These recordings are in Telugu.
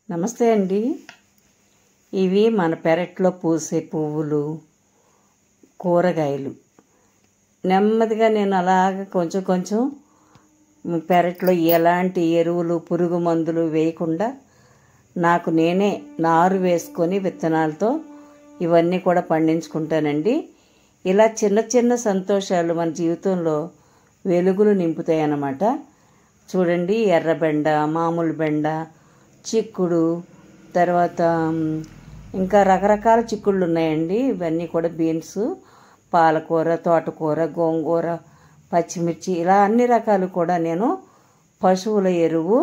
నమస్తే అండి. ఇవి మన పెరట్లో పూసే పువ్వులు, కూరగాయలు. నెమ్మదిగా నేను అలాగ కొంచెం కొంచెం పెరట్లో ఎలాంటి ఎరువులు, పురుగు మందులు వేయకుండా నాకు నేనే నారు వేసుకొని విత్తనాలతో ఇవన్నీ కూడా పండించుకుంటానండి. ఇలా చిన్న చిన్న సంతోషాలు మన జీవితంలో వెలుగులు నింపుతాయి అన్నమాట. చూడండి, ఎర్రబెండ, మామూలు బెండ, చిక్కుడు, తర్వాత ఇంకా రకరకాల చిక్కుళ్ళు ఉన్నాయండి. ఇవన్నీ కూడా బీన్స్, పాలకూర, తోటకూర, గోంగూర, పచ్చిమిర్చి, ఇలా అన్ని రకాలు కూడా నేను పశువుల ఎరువు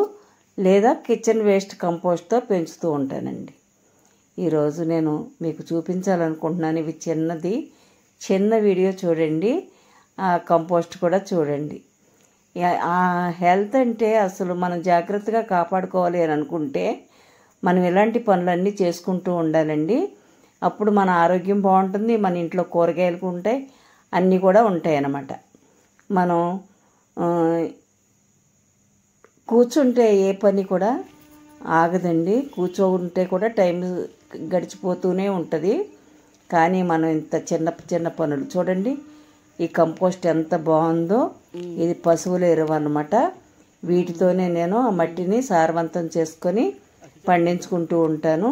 లేదా కిచెన్ వేస్ట్ కంపోస్ట్తో పెంచుతూ ఉంటానండి. ఈరోజు నేను మీకు చూపించాలనుకుంటున్నాను. ఇవి చిన్న వీడియో చూడండి, ఆ కంపోస్ట్ కూడా చూడండి. ఆ హెల్త్ అంటే అసలు మనం జాగ్రత్తగా కాపాడుకోవాలి అని అనుకుంటే మనం ఇలాంటి పనులన్నీ చేసుకుంటూ ఉండాలండి. అప్పుడు మన ఆరోగ్యం బాగుంటుంది, మన ఇంట్లో కూరగాయలు ఉంటాయి, అన్నీ కూడా ఉంటాయి అన్నమాట. మనం కూర్చుంటే ఏ పని కూడా ఆగదండి. కూర్చోంటే కూడా టైం గడిచిపోతూనే ఉంటుంది. కానీ మనం ఇంత చిన్న పనులు చూడండి. ఈ కంపోస్ట్ ఎంత బాగుందో. ఇది పశువుల ఎరువు అన్నమాట. వీటితోనే నేను ఆ మట్టిని సారవంతం చేసుకొని పండించుకుంటూ ఉంటాను.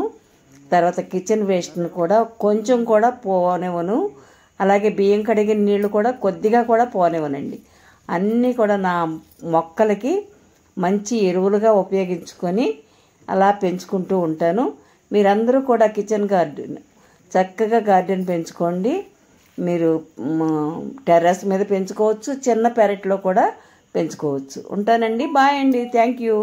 తర్వాత కిచెన్ వేస్ట్ని కూడా కొంచెం కూడా పోనివ్వను. అలాగే బియ్యం కడిగిన నీళ్లు కూడా కొద్దిగా కూడా పోనివ్వనండి. అన్నీ కూడా నా మొక్కలకి మంచి ఎరువులుగా ఉపయోగించుకొని అలా పెంచుకుంటూ ఉంటాను. మీరందరూ కూడా కిచెన్ గార్డెన్, చక్కగా గార్డెన్ పెంచుకోండి. మీరు టెర్రస్ మీద పెంచుకోవచ్చు, చిన్న పెరట్లో కూడా పెంచుకోవచ్చు. ఉంటానండి. బాయ్ అండి. Thank you.